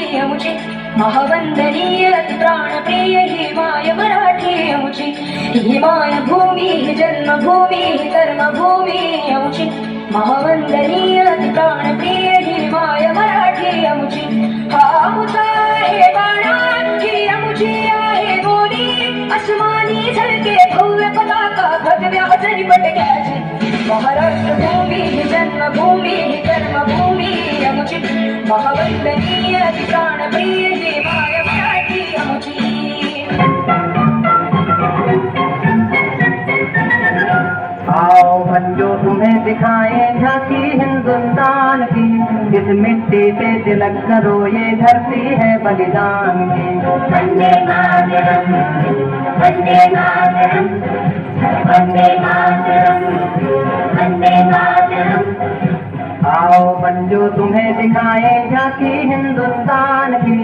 मराठी अमुची महावंदनीय प्राणप्रिय ही माय मराठी अमुची ही माय भूमी ही जन्मभूमी ही कर्मभूमी अमुची महावंदनीय प्राणप्रिय ही माय मराठी अमुची हा अमुचा आहे बाणा ही अमुची आहे बोली अस्मानी झळके भव्य पताका भगव्या हजरी पटक्याची महाराष्ट्र भूमी ही जन्मभूमी ही कर्मभूमी अमुची महावंदनीय प्राणप्रिय ही माय मराठी अमुची आओ बच्चों तुम्हें दिखाएं झांकी हिंदुस्तान की इस मिट्टी पे तिलक करो ये धरती है बलिदान की वंदे मातरम वंदे मातरम वंदे मातरम वंदे मातरम। आओ बच्चों तुम्हें दिखाएं झांकी हिंदुस्तान की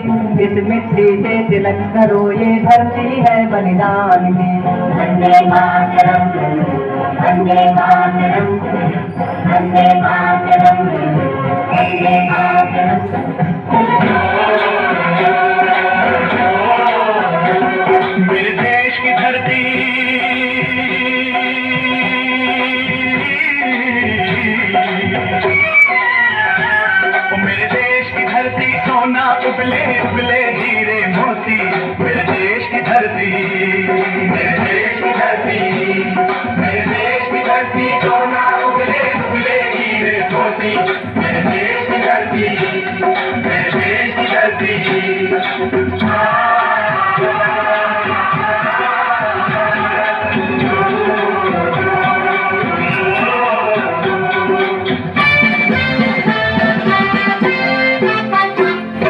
इस मिट्टी पे तिलक करो ये धरती है बलिदान की वंदे मातरम वंदे मातरम वंदे मातरम वंदे मातरम। मेरे देश की धरती मेरे देश की धरती सोना उबले उबले हीरे मोती मेरे देश की धरती मेरे देश की धरती मेरे देश की धरती सोना उबले उबले हीरे मोती मेरे देश की धरती मेरे देश की धरती।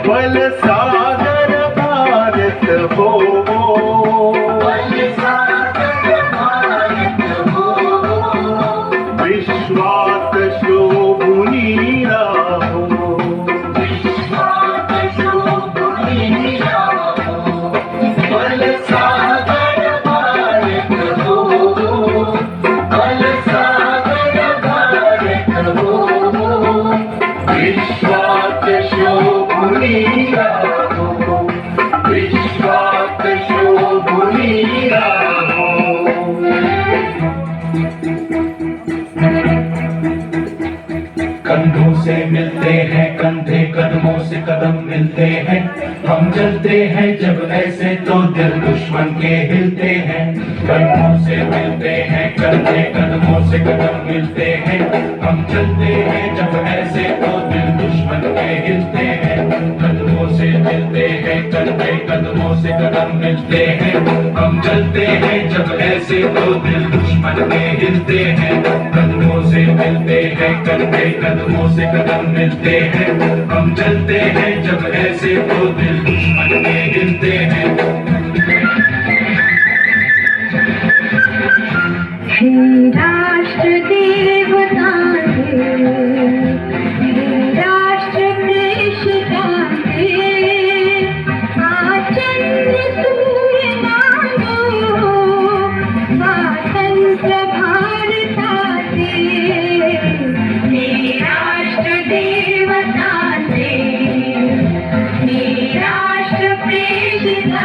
बल सागर भारत हो बल सागर भारत हो विश्वास शोभुनी राहो विश्वास शोभुनी राहो बल सागर भारत हो बल सागर भारत हो विश्वास शोभुनी राहो विश्वास शोभुनी राहो। कंधों से मिलते हैं कंधे कदमों से कदम मिलते हैं हम चलते हैं जब ऐसे तो दिल दुश्मन के हिलते हैं कंधों से मिलते हैं कंधे कदमों से कदम मिलते हैं हम चलते हैं जब ऐसे तो दिल दुश्मन के हिलते हैं कदमों से मिलते हैं कंधे कदमों से कदम मिलते हैं हम चलते हैं जब ऐसे तो दिल दुश्मन के हिलते हैं कदमों से मिलते हैं कंधे कदमों से कदम मिलते हैं हम चलते हैं जब ऐसे तो दिल दुश्मन के हिलते हैं। हे राष्ट्र देवता हे राष्ट्र प्रेषिता आचंद्र सूर्य मानो स्वातंत्र भारताचे हे राष्ट्र देवता हे राष्ट्र प्रेषिता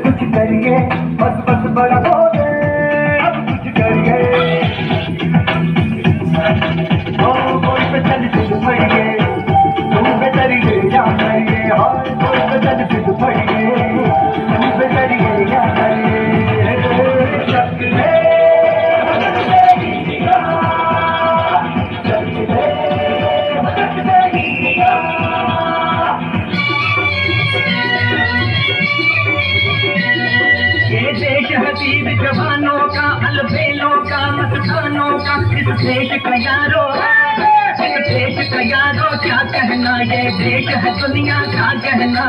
कुछ करिए बस बस बड़ा हो गए अब कुछ करिए कोई पे चल फिर पड़िए तुम पे चलिए या करिए कोई पे चल फिर पड़िए तुम पे चलिए या करिए शक्ति देश का यारो, एक देश का यारो क्या कहना, ये देश है दुनिया का कहना।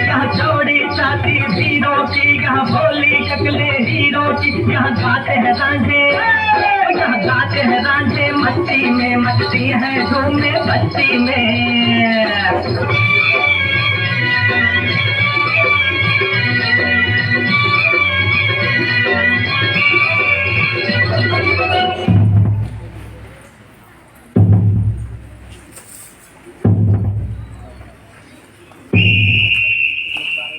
यहाँ चौड़ी छाती हीरो की, यहाँ भोली शक्लें हीरो की, यहाँ गाते हैं रांझे, यहाँ गाते हैं रांझे, मस्ती में मस्ती है झूमे बस्ती में।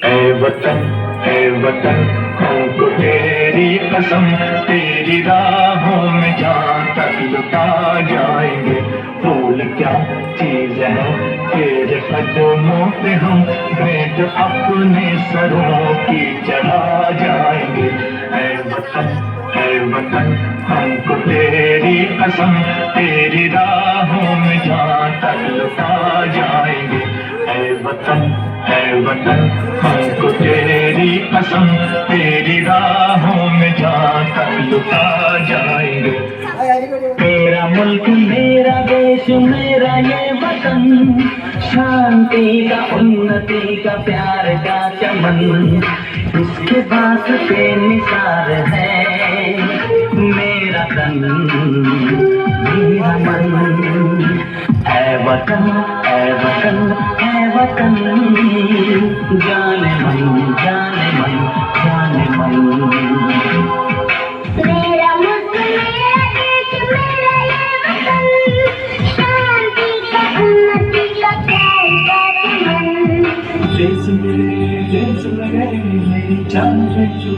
ऐ वतन हमको तेरी कसम, तेरी राहों में जान तक लुटा जाएंगे। फूल क्या चीज है तेरे कदमों पे हम भेंट अपने सरों की चढ़ा जाएंगे। ऐ वतन हमको तेरी कसम, तेरी राहों में जान तक लुटा जाएंगे। ऐ वतन हमको तेरी कसम, तेरी राहों में जान तक लुटा जाएंगे। तेरा मुल्क मेरा देश मेरा ये वतन, शांति का उन्नति का प्यार का चमन, इसके बात पे निसार है मेरा तन मेरा मन। ऐ वतन ऐ वतन ऐ वतन, जाने मन जाने मन जाने मन। मेरा मुल्क मेरा देश मेरा ये वतन, शांति का उन्नति का प्यार का चमन। देश मेरे मेरी जान है तू,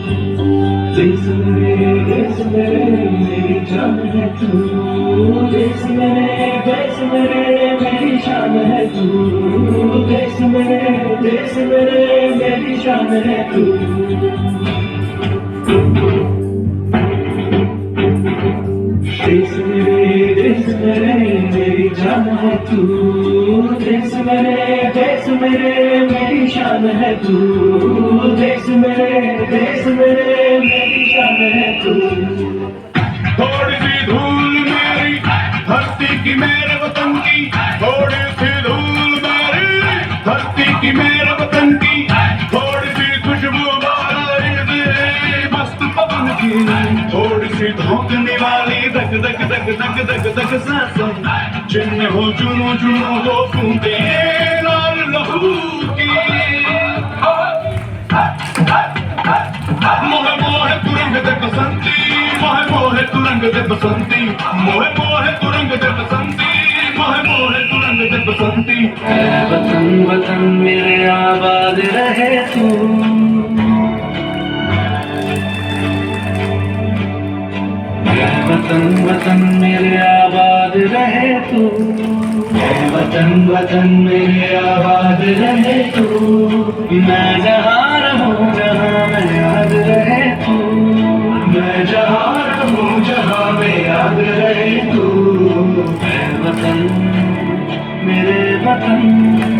देश मेरे मेरी जान है तू, देश मेरे मेरी शान है तू, देश मेरे मेरी शान है तू। देश मेरे मेरी जान है तू, देश मेरे मेरी शान है तू, देश मेरे मेरी शान है तू। थोड़ी सी धूल मेरी धरती की मेरे वतन की, थोड़ी सी धूल मेरी धरती की मेरे वतन की, थोड़ी सी खुशबू मस्त पवन की, थोड़ी सी धोखने वाली धक धक धक धक धक धक सांसों, जिनमें हो चुनो चुनो वो बूंदे लाल लहू की। मोहे मोहे तुरंग दे बसंती, मोहे मोहे तुरंग दे बसंती, मोहे मोहे तुरंग दे बसंती, मोहे मोहे तुरंग दे बसंती। ऐ वतन वतन मेरे आबाद रहे तू, वतन वतन मेरे आबाद रहे तू, वतन मेरे आबाद रहे तू। मैं जहाँ रहूँ जहाँ मैं याद रहे तू, मैं जहाँ रहूँ जहाँ मैं याद रहे तू। वतन मेरे वतन